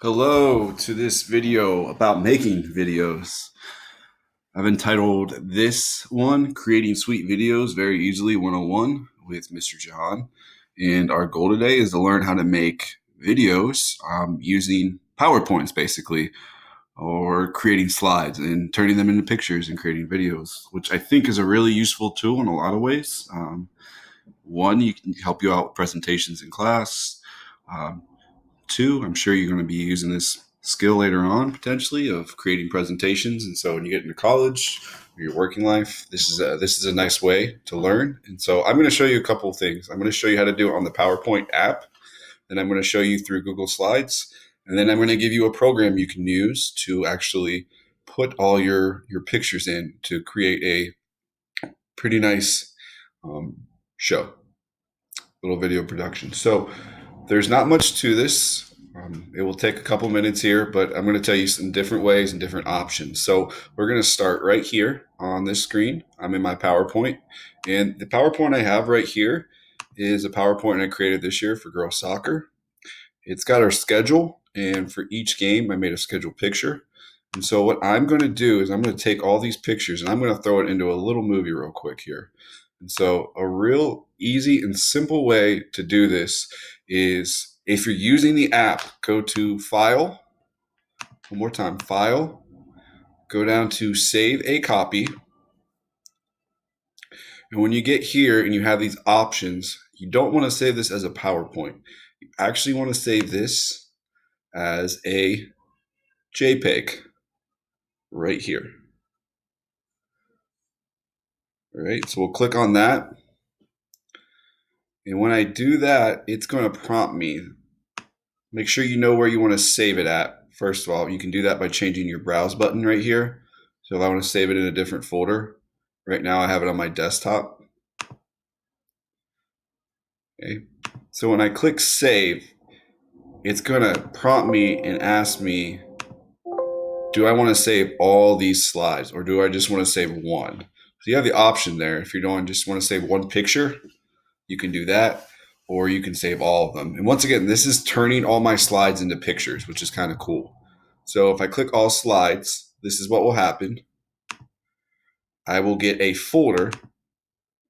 Hello to this video about making videos. I've entitled this one, Creating Sweet Videos Very Easily 101 with Mr. John. And our goal today is to learn how to make videos using PowerPoints basically, or creating slides and turning them into pictures and creating videos, which I think is a really useful tool in a lot of ways. One, you can help you out with presentations in class. Two, I'm sure you're going to be using this skill later on potentially of creating presentations. And so when you get into college or your working life, this is a nice way to learn. And so I'm going to show you a couple of things. I'm going to show you how to do it on the PowerPoint app. Then I'm going to show you through Google Slides. And then I'm going to give you a program you can use to actually put all your pictures in to create a pretty nice show, little video production. So there's not much to this. It will take a couple minutes here, but I'm going to tell you some different ways and different options. So we're going to start right here on this screen. I'm in my PowerPoint, and the PowerPoint I have right here is a PowerPoint I created this year for girls soccer. It's got our schedule, and for each game, I made a schedule picture. And so what I'm going to do is I'm going to take all these pictures and I'm going to throw it into a little movie real quick here. And so a real easy and simple way to do this is if you're using the app, go to File, one more time, File, go down to Save a Copy. And when you get here and you have these options, you don't want to save this as a PowerPoint. You actually want to save this as a JPEG right here. All right, so we'll click on that. And when I do that, it's going to prompt me. Make sure you know where you want to save it at. First of all, you can do that by changing your browse button right here. So if I want to save it in a different folder, right now I have it on my desktop. Okay. So when I click save, it's going to prompt me and ask me, do I want to save all these slides or do I just want to save one? So you have the option there. If you don't just want to save one picture, you can do that, or you can save all of them. And once again, this is turning all my slides into pictures, which is kind of cool. So if I click all slides, this is what will happen. I will get a folder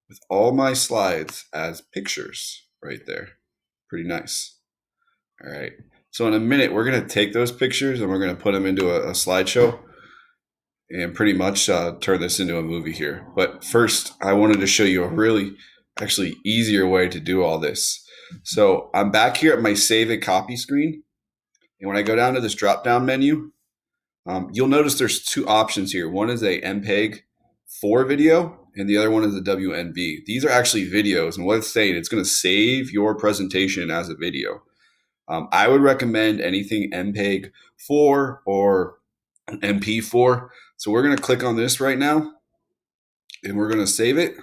with all my slides as pictures right there. Pretty nice. All right. So in a minute, we're going to take those pictures and we're going to put them into a slideshow and pretty much turn this into a movie here. But first, I wanted to show you a really actually easier way to do all this. So I'm back here at my Save a Copy screen. And when I go down to this drop-down menu, you'll notice there's two options here. One is a MPEG 4 video, and the other one is a WNV. These are actually videos, and what it's saying, it's going to save your presentation as a video. I would recommend anything MPEG 4 or MP4. So we're going to click on this right now, and we're going to save it.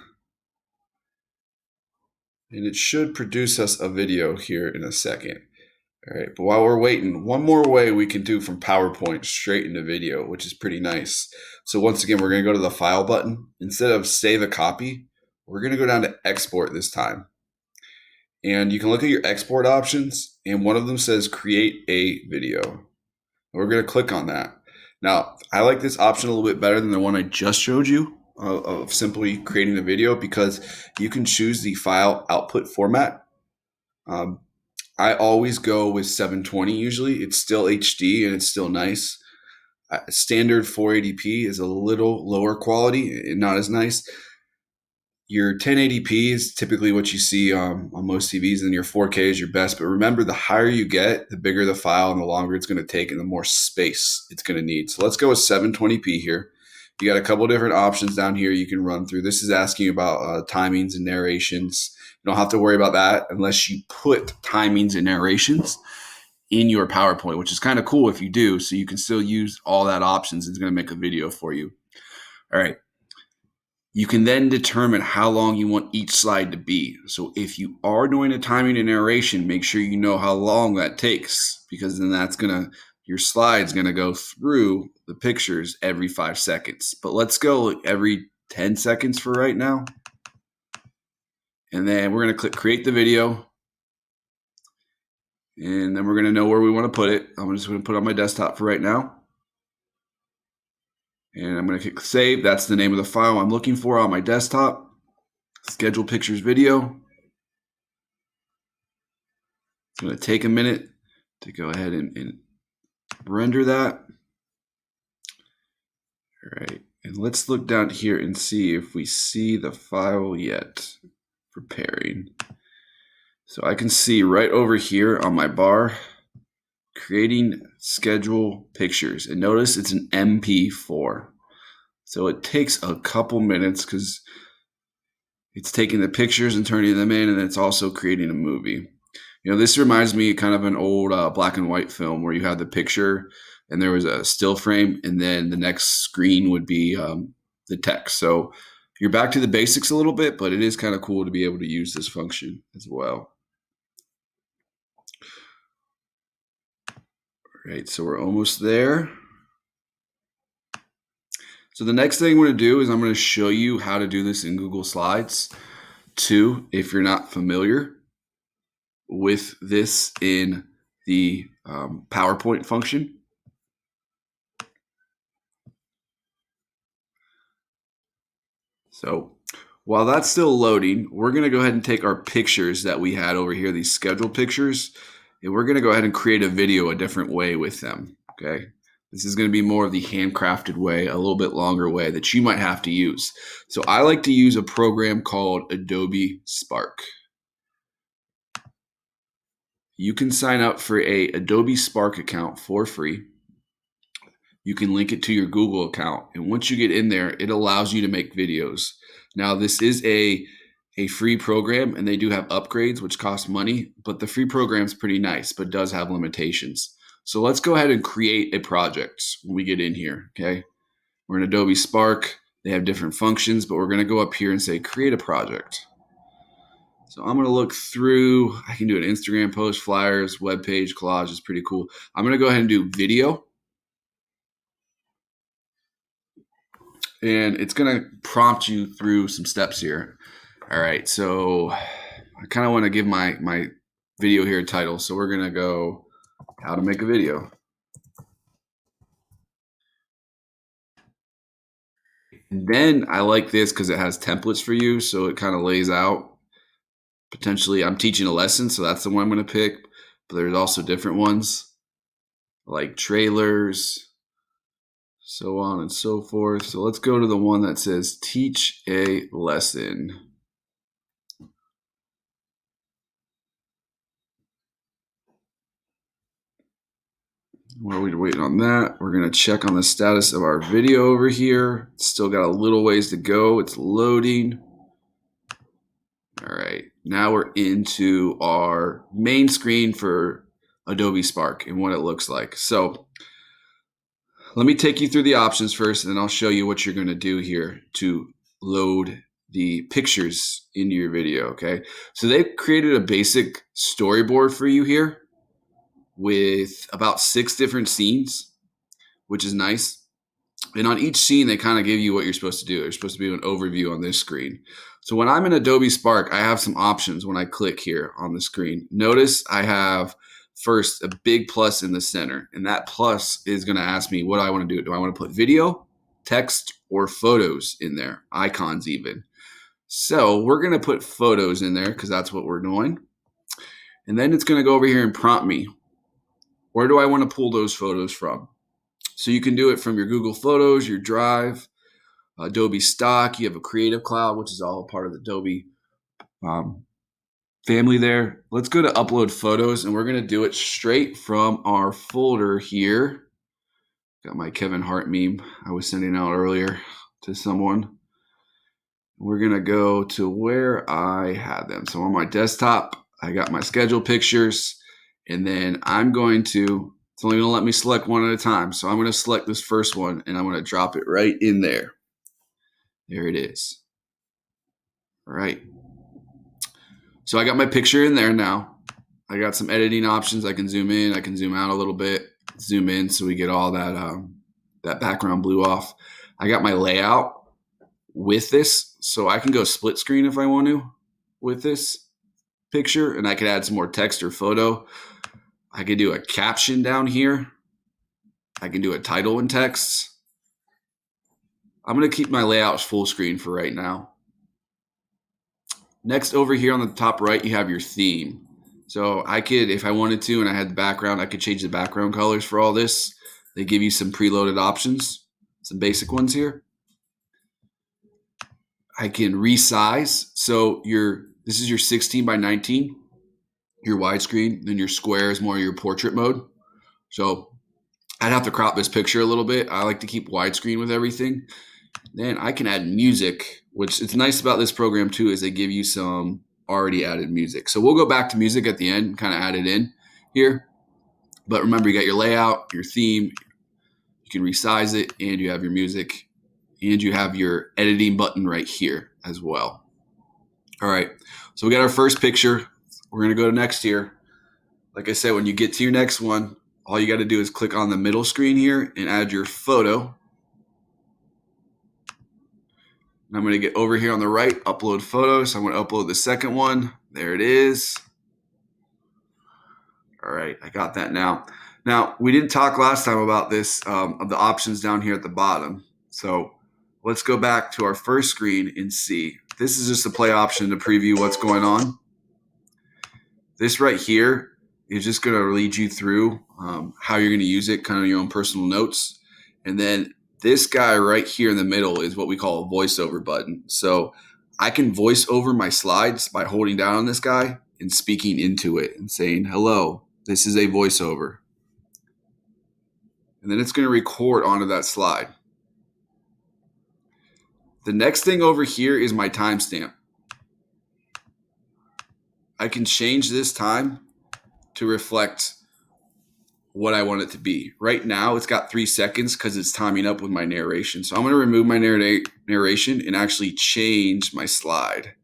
And it should produce us a video here in a second. All right, but while we're waiting, one more way we can do from PowerPoint straight into video, which is pretty nice. So once again, we're going to go to the File button. Instead of Save a Copy, we're going to go down to Export this time. And you can look at your export options, and one of them says Create a Video. We're going to click on that. Now, I like this option a little bit better than the one I just showed you of simply creating a video because you can choose the file output format. I always go with 720 usually. It's still HD and it's still nice. Standard 480p is a little lower quality and not as nice. Your 1080p is typically what you see on most TVs, and your 4K is your best. But remember, the higher you get, the bigger the file and the longer it's going to take and the more space it's going to need. So let's go with 720p here. You got a couple different options down here you can run through. This is asking about timings and narrations. You don't have to worry about that unless you put timings and narrations in your PowerPoint, which is kind of cool if you do. So you can still use all that options. It's going to make a video for you. All right. You can then determine how long you want each slide to be. So if you are doing a timing and narration, make sure you know how long that takes, because then your slide's gonna go through the pictures every 5 seconds. But let's go every 10 seconds for right now. And then we're gonna click Create the Video. And then we're going to know where we want to put it. I'm just going to put it on my desktop for right now. And I'm going to click save. That's the name of the file I'm looking for on my desktop. Schedule pictures video. It's going to take a minute to go ahead and render that. All right. And let's look down here and see if we see the file yet. Preparing. So I can see right over here on my bar, creating schedule pictures. And notice it's an MP4. So it takes a couple minutes because it's taking the pictures and turning them in, and it's also creating a movie. You know, this reminds me kind of an old black and white film where you had the picture and there was a still frame, and then the next screen would be the text. So you're back to the basics a little bit, but it is kind of cool to be able to use this function as well. All right, so we're almost there. So the next thing I'm going to do is I'm going to show you how to do this in Google Slides too, if you're not familiar with this in the PowerPoint function. So while that's still loading, we're going to go ahead and take our pictures that we had over here, these scheduled pictures, and we're going to go ahead and create a video a different way with them. Okay. This is going to be more of the handcrafted way, a little bit longer way that you might have to use. So I like to use a program called Adobe Spark. You can sign up for a Adobe Spark account for free. You can link it to your Google account. And once you get in there, it allows you to make videos. Now, this is a free program, and they do have upgrades, which cost money, but the free program is pretty nice, but does have limitations. So let's go ahead and create a project when we get in here, okay? We're in Adobe Spark. They have different functions, but we're going to go up here and say create a project. So I'm going to look through. I can do an Instagram post, flyers, web page, collage. It's pretty cool. I'm going to go ahead and do video. And it's going to prompt you through some steps here. All right, so I kind of want to give my video here a title. So we're going to go how to make a video. And then I like this because it has templates for you. So it kind of lays out. Potentially, I'm teaching a lesson, so that's the one I'm going to pick. But there's also different ones like trailers, so on and so forth. So let's go to the one that says teach a lesson. While we're waiting on that, we're going to check on the status of our video over here. It's still got a little ways to go. It's loading. All right, now we're into our main screen for Adobe Spark and what it looks like. So let me take you through the options first, and then I'll show you what you're going to do here to load the pictures into your video, okay? So they've created a basic storyboard for you here with about 6 different scenes, which is nice. And on each scene, they kind of give you what you're supposed to do. There's supposed to be an overview on this screen. So when I'm in Adobe Spark, I have some options when I click here on the screen. Notice I have first a big plus in the center, and that plus is going to ask me what I want to do. Do I want to put video, text, or photos in there, icons even? So we're going to put photos in there because that's what we're doing. And then it's going to go over here and prompt me. Where do I want to pull those photos from? So you can do it from your Google Photos, your Drive, Adobe Stock. You have a Creative Cloud, which is all a part of the Adobe family there. Let's go to upload photos, and we're going to do it straight from our folder here. Got my Kevin Hart meme I was sending out earlier to someone. We're going to go to where I had them. So on my desktop, I got my schedule pictures, and then I'm going to, it's only going to let me select one at a time. So I'm going to select this first one, and I'm going to drop it right in there. There it is. All right. So I got my picture in there now. I got some editing options. I can zoom in. I can zoom out a little bit. Zoom in so we get all that that background blue off. I got my layout with this, so I can go split screen if I want to with this picture, and I could add some more text or photo. I can do a caption down here. I can do a title and text. I'm going to keep my layout full screen for right now. Next, over here on the top right, you have your theme. So I could, if I wanted to, and I had the background, I could change the background colors for all this. They give you some preloaded options, some basic ones here. I can resize. So this is your 16 by 19, your widescreen. Then your square is more your portrait mode. So I'd have to crop this picture a little bit. I like to keep widescreen with everything. Then I can add music, which is nice about this program too, is they give you some already added music. So we'll go back to music at the end and kind of add it in here. But remember, you got your layout, your theme, you can resize it, and you have your music, and you have your editing button right here as well. All right, so we got our first picture. We're gonna go to next here. Like I said, when you get to your next one, all you got to do is click on the middle screen here and add your photo. And I'm going to get over here on the right, upload photo. So I'm going to upload the second one. There it is. All right, I got that now. Now, we didn't talk last time about this, of the options down here at the bottom. So let's go back to our first screen and see. This is just a play option to preview what's going on. This right here is just going to lead you through how you're going to use it, kind of your own personal notes. And then this guy right here in the middle is what we call a voiceover button. So I can voice over my slides by holding down on this guy and speaking into it and saying, hello, this is a voiceover. And then it's going to record onto that slide. The next thing over here is my timestamp. I can change this time to reflect what I want it to be. Right now, it's got 3 seconds because it's timing up with my narration. So I'm going to remove my narration and actually change my slide.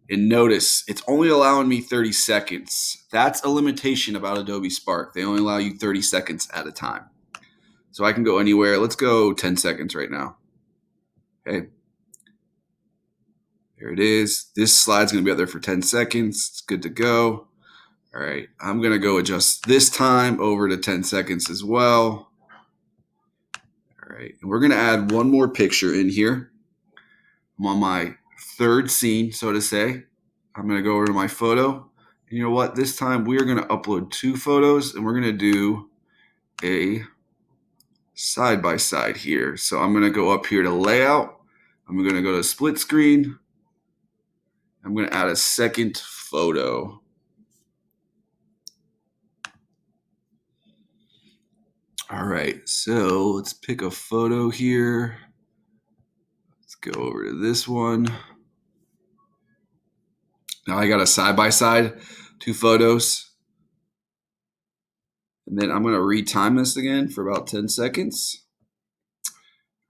And notice, it's only allowing me 30 seconds. That's a limitation about Adobe Spark. They only allow you 30 seconds at a time. So I can go anywhere. Let's go 10 seconds right now. Okay. There it is. This slide's going to be up there for 10 seconds. It's good to go. All right, I'm going to go adjust this time over to 10 seconds as well. All right, and we're going to add one more picture in here. I'm on my third scene, so to say. I'm going to go over to my photo. And you know what? This time we are going to upload 2 photos, and we're going to do a side-by-side here. So I'm going to go up here to layout. I'm going to go to split screen. I'm going to add a second photo. All right, so let's pick a photo here. Let's go over to this one. Now I got a side-by-side, 2 photos. And then I'm going to retime this again for about 10 seconds.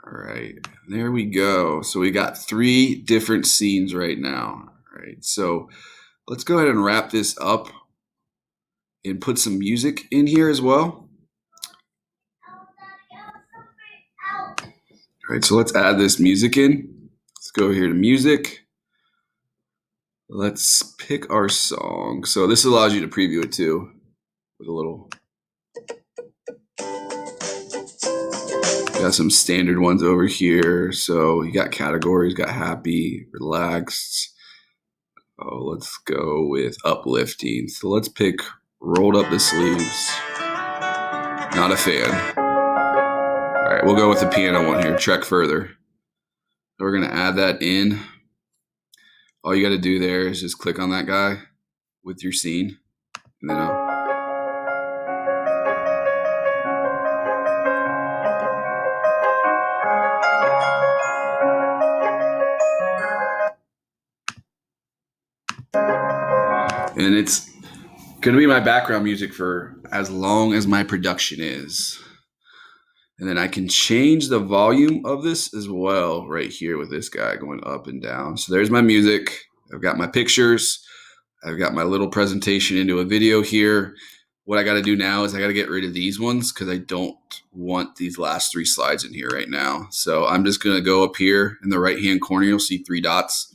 All right, there we go. So we got 3 different scenes right now. All right, so let's go ahead and wrap this up and put some music in here as well. All right, so let's add this music in. Let's go here to music. Let's pick our song. So this allows you to preview it too with a little. Got some standard ones over here. So you got categories, got happy, relaxed. Oh, let's go with uplifting. So let's pick rolled up the sleeves. Not a fan. All right, we'll go with the piano one here. Trek further. So we're going to add that in. All you got to do there is just click on that guy with your scene. And then and it's going to be my background music for as long as my production is. And then I can change the volume of this as well right here with this guy going up and down. So there's my music. I've got my pictures. I've got my little presentation into a video here. What I got to do now is I got to get rid of these ones because I don't want these last 3 slides in here right now. So I'm just going to go up here in the right-hand corner. You'll see 3 dots.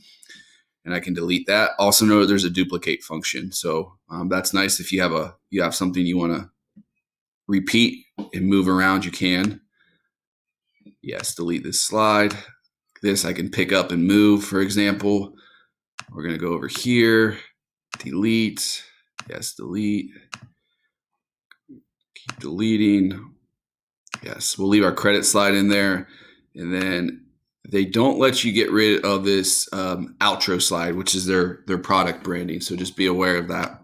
and I can delete that. Also know there's a duplicate function. So that's nice if you have something you want to repeat and move around, you can. Yes, delete this slide. This I can pick up and move, for example. We're going to go over here, delete. Yes, delete. Keep deleting. Yes, we'll leave our credit slide in there. And then they don't let you get rid of this outro slide, which is their product branding. So just be aware of that.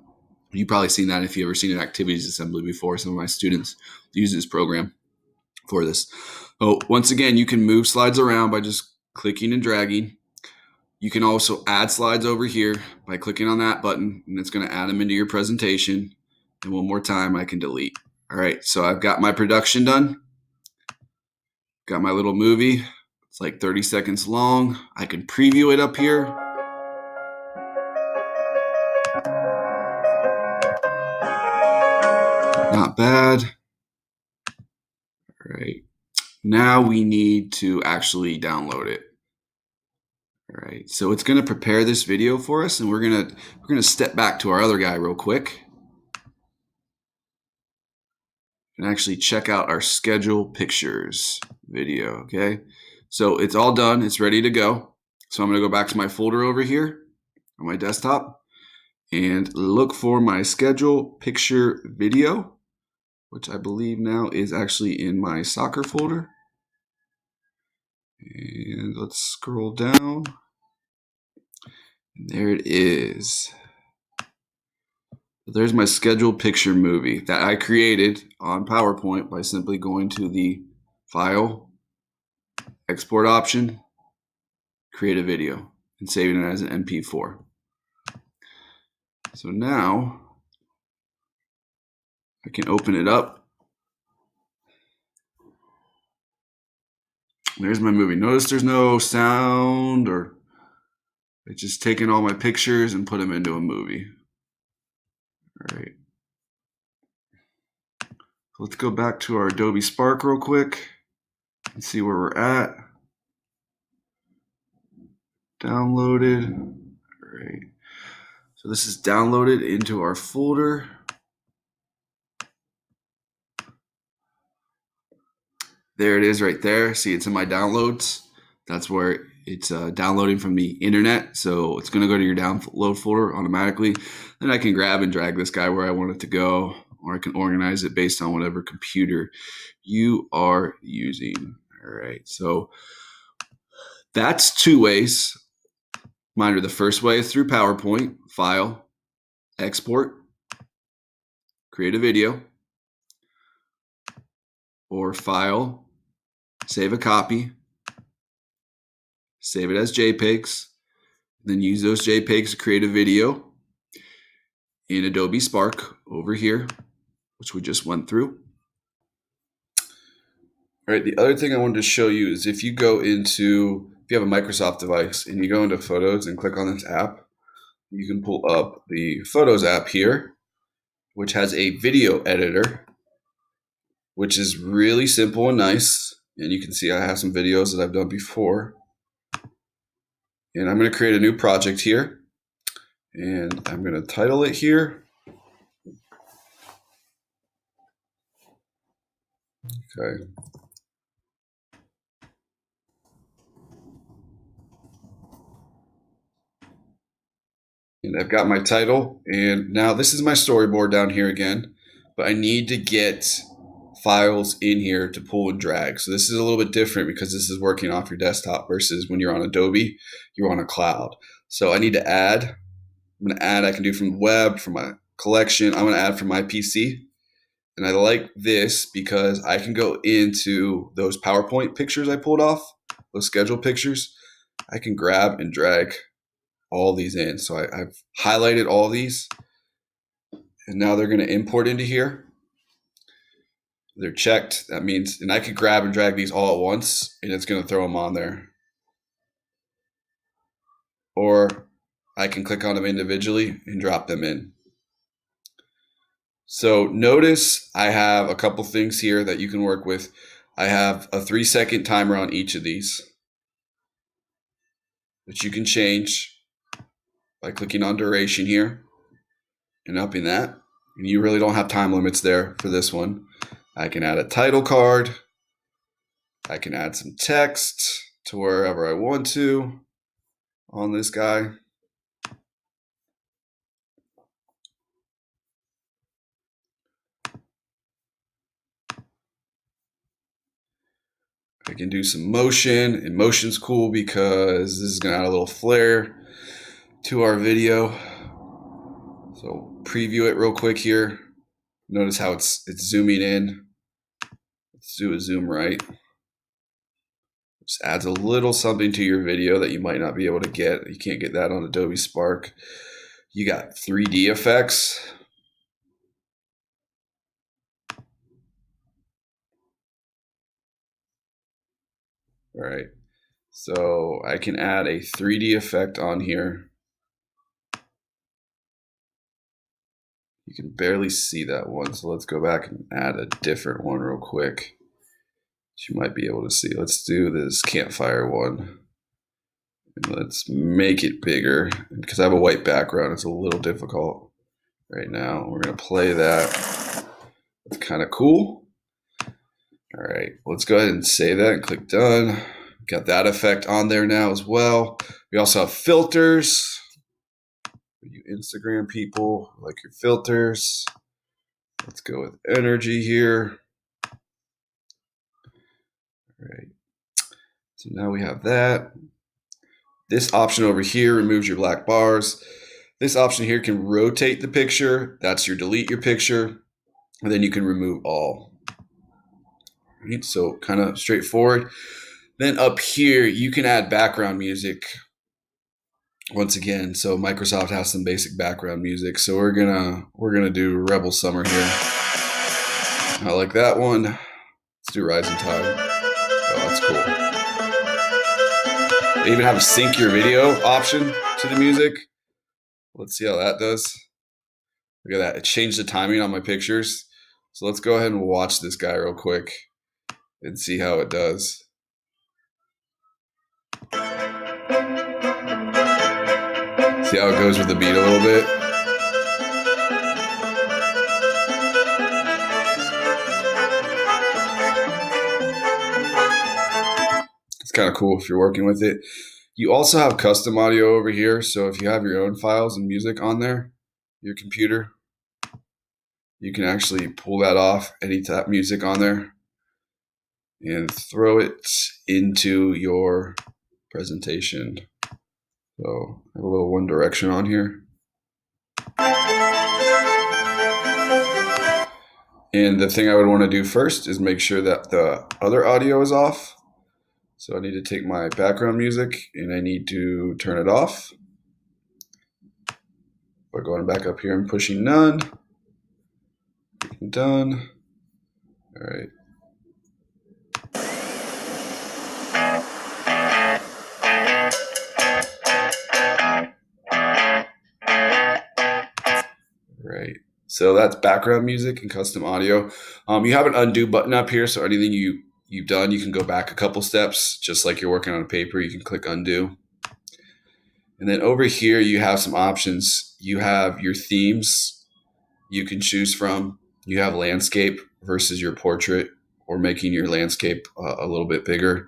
You've probably seen that if you've ever seen an activities assembly before. Some of my students use this program for this. So once again, you can move slides around by just clicking and dragging. You can also add slides over here by clicking on that button, and it's going to add them into your presentation. And one more time, I can delete. All right, so I've got my production done. Got my little movie. It's like 30 seconds long. I can preview it up here. Not bad. All right. Now we need to actually download it. All right. So it's going to prepare this video for us, and we're going to step back to our other guy real quick and actually check out our schedule pictures video. Okay. So it's all done. It's ready to go. So I'm going to go back to my folder over here on my desktop and look for my schedule picture video, which I believe now is actually in my soccer folder. And let's scroll down. And there it is. There's my scheduled picture movie that I created on PowerPoint by simply going to the File, Export option, create a video, and saving it as an MP4. So now I can open it up. There's my movie. Notice there's no sound, or it's just taking all my pictures and put them into a movie. All right. So let's go back to our Adobe Spark real quick and see where we're at. Downloaded. All right. So this is downloaded into our folder. There it is right there. See, it's in my downloads. That's where it's downloading from the internet. So it's going to go to your download folder automatically. Then I can grab and drag this guy where I want it to go, or I can organize it based on whatever computer you are using. All right. So that's two ways. Mine are the first way is through PowerPoint, File, Export, create a video, or File, save a copy, save it as JPEGs, then use those JPEGs to create a video in Adobe Spark over here, which we just went through. All right, the other thing I wanted to show you is if you have a Microsoft device and you go into Photos and click on this app, you can pull up the Photos app here, which has a video editor, which is really simple and nice. And you can see I have some videos that I've done before. And I'm going to create a new project here. And I'm going to title it here. Okay. And I've got my title. And now this is my storyboard down here again. But I need to get files in here to pull and drag. So this is a little bit different because this is working off your desktop versus when you're on Adobe, you're on a cloud. So I need to add. I'm going to add, I can do from the web, from my collection. I'm going to add from my PC. And I like this because I can go into those PowerPoint pictures I pulled off, those schedule pictures. I can grab and drag all these in. So I've highlighted all these. And now they're going to import into here. They're checked. That means, and I could grab and drag these all at once, and it's going to throw them on there. Or I can click on them individually and drop them in. So notice I have a couple things here that you can work with. I have a 3-second timer on each of these, which you can change. by clicking on duration here and upping that. And you really don't have time limits there for this one. I can add a title card. I can add some text to wherever I want to on this guy. I can do some motion, and motion's cool because this is going to add a little flair to our video. So preview it real quick here. Notice how it's zooming in. Let's do a zoom right. Just adds a little something to your video that you might not be able to get. You can't get that on Adobe Spark. You got 3D effects. All right. So I can add a 3D effect on here. You can barely see that one. So let's go back and add a different one real quick. You might be able to see. Let's do this campfire one. And let's make it bigger. Because I have a white background, it's a little difficult right now. We're going to play that. It's kind of cool. All right, let's go ahead and save that and click done. Got that effect on there now as well. We also have filters. For you Instagram people, like your filters. Let's go with energy here. All right. So now we have that. This option over here removes your black bars. This option here can rotate the picture. That's your delete your picture. And then you can remove all. Right, so kind of straightforward. Then up here, you can add background music. Once again, so Microsoft has some basic background music. So we're gonna do Rebel Summer here. I like that one. Let's do Rising Tide. Oh, that's cool. They even have a sync your video option to the music. Let's see how that does. Look at that. It changed the timing on my pictures. So let's go ahead and watch this guy real quick and see how it does. See how it goes with the beat a little bit? It's kind of cool if you're working with it. You also have custom audio over here. So if you have your own files and music on there, your computer, you can actually pull that off, any tap music on there, and throw it into your presentation. So I have a little One Direction on here. And the thing I would want to do first is make sure that the other audio is off. So I need to take my background music and I need to turn it off. By going back up here and pushing none. Done. All right. Right. So that's background music and custom audio. You have an undo button up here. So anything you've done, you can go back a couple steps, just like you're working on a paper. You can click undo. And then over here, you have some options. You have your themes you can choose from. You have landscape versus your portrait, or making your landscape a little bit bigger.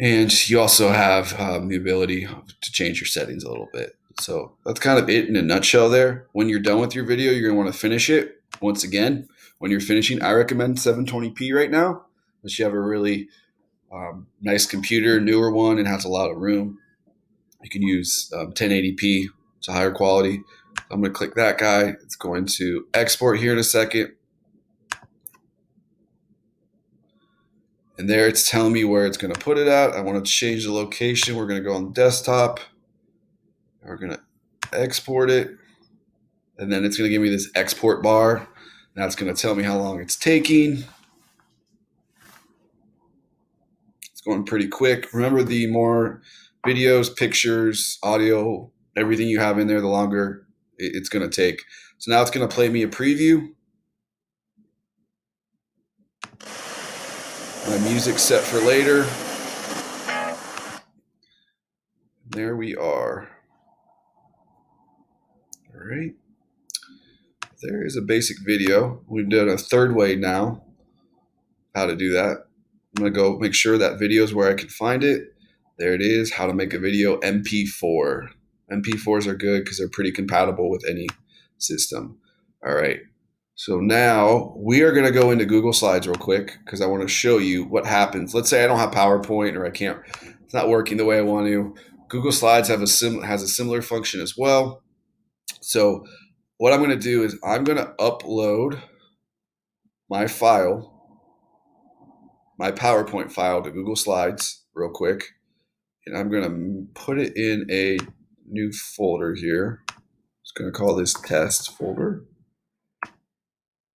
And you also have the ability to change your settings a little bit. So that's kind of it in a nutshell there. When you're done with your video, you're going to want to finish it. Once again, when you're finishing, I recommend 720p right now. Unless you have a really nice computer, newer one, and has a lot of room. You can use 1080p. It's a higher quality. I'm going to click that guy. It's going to export here in a second. And there it's telling me where it's going to put it at. I want to change the location. We're going to go on the desktop. We're going to export it. And then it's going to give me this export bar. That's going to tell me how long it's taking. It's going pretty quick. Remember, the more videos, pictures, audio, everything you have in there, the longer it's going to take. So now it's going to play me a preview. My music's set for later. There we are. right. There is a basic video. We've done a third way now how to do that. I'm going to go make sure that video is where I can find it. There it is, how to make a video MP4. MP4s are good because they're pretty compatible with any system. All right. So now we are going to go into Google Slides real quick because I want to show you what happens. Let's say I don't have PowerPoint or it's not working the way I want to. Google Slides has a similar function as well. So what I'm going to do is I'm going to upload my PowerPoint file to Google Slides real quick. And I'm going to put it in a new folder here. I'm just going to call this test folder.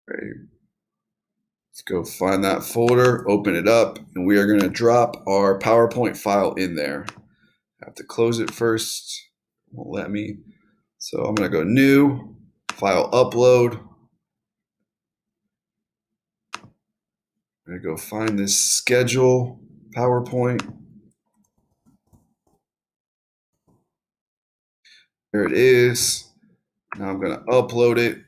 Right. Let's go find that folder, open it up, and we are going to drop our PowerPoint file in there. I have to close it first. It won't let me. So I'm going to go new, file upload. I'm going to go find this schedule PowerPoint. There it is. Now I'm going to upload it.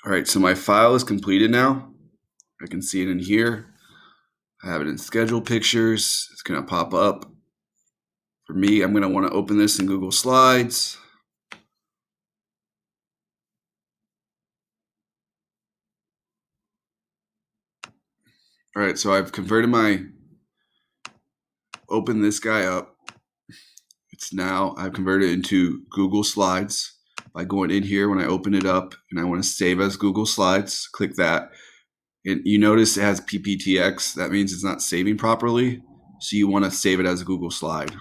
All right, so my file is completed now. I can see it in here. I have it in schedule pictures. It's going to pop up. For me, I'm going to want to open this in Google Slides. All right, so I've opened this guy up. I've converted it into Google Slides by going in here when I open it up and I want to save as Google Slides. Click that. And you notice it has PPTX. That means it's not saving properly. So you want to save it as a Google Slide.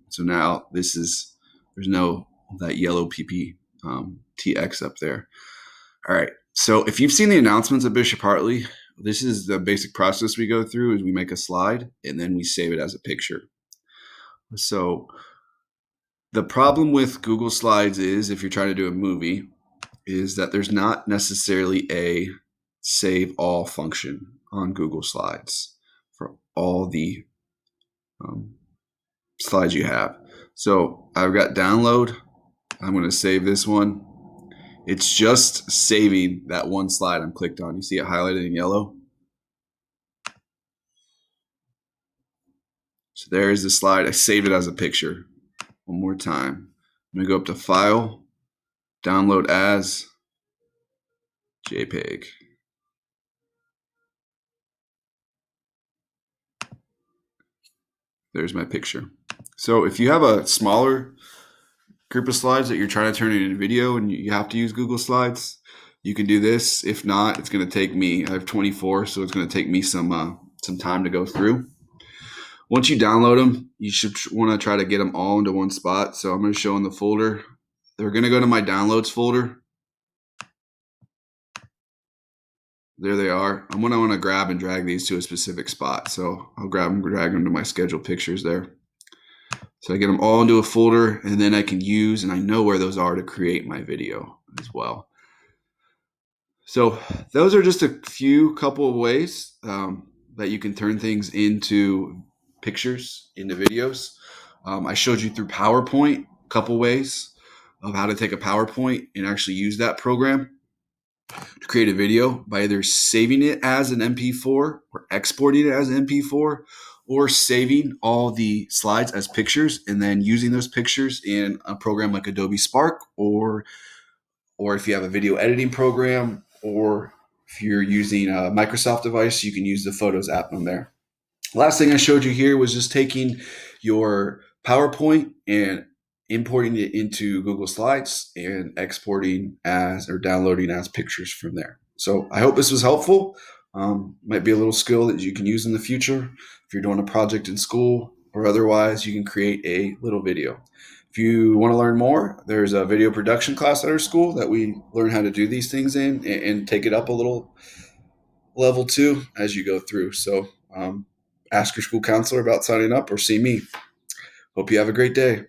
So now there's no that yellow PPTX up there. All right. So if you've seen the announcements of Bishop Hartley, this is the basic process we go through is we make a slide and then we save it as a picture. So the problem with Google Slides is if you're trying to do a movie is that there's not necessarily a save all function on Google Slides for all the slides you have. So I've got download. I'm going to save this one. It's just saving that one slide I'm clicked on. You see it highlighted in yellow? So there's the slide. I saved it as a picture. One more time. I'm going to go up to File, Download as JPEG. There's my picture. So if you have a smaller group of slides that you're trying to turn into video and you have to use Google Slides, you can do this. If not, it's going to take me, I have 24, so it's going to take me some time to go through. Once you download them, you should want to try to get them all into one spot. So I'm going to show in the folder. They're going to go to my downloads folder. There they are. I'm going to want to grab and drag these to a specific spot. So I'll grab and drag them to my scheduled pictures there. So I get them all into a folder, and then I can use, and I know where those are to create my video as well. So those are just a couple of ways that you can turn things into pictures, into videos. I showed you through PowerPoint a couple ways of how to take a PowerPoint and actually use that program to create a video by either saving it as an MP4 or exporting it as an MP4, or saving all the slides as pictures and then using those pictures in a program like Adobe Spark, or if you have a video editing program, or if you're using a Microsoft device, you can use the Photos app on there. Last thing I showed you here was just taking your PowerPoint and importing it into Google Slides and exporting as or downloading as pictures from there. So I hope this was helpful. Might be a little skill that you can use in the future. If you're doing a project in school or otherwise, you can create a little video. If you want to learn more, there's a video production class at our school that we learn how to do these things in and take it up a little level 2 as you go through. So ask your school counselor about signing up or see me. Hope you have a great day.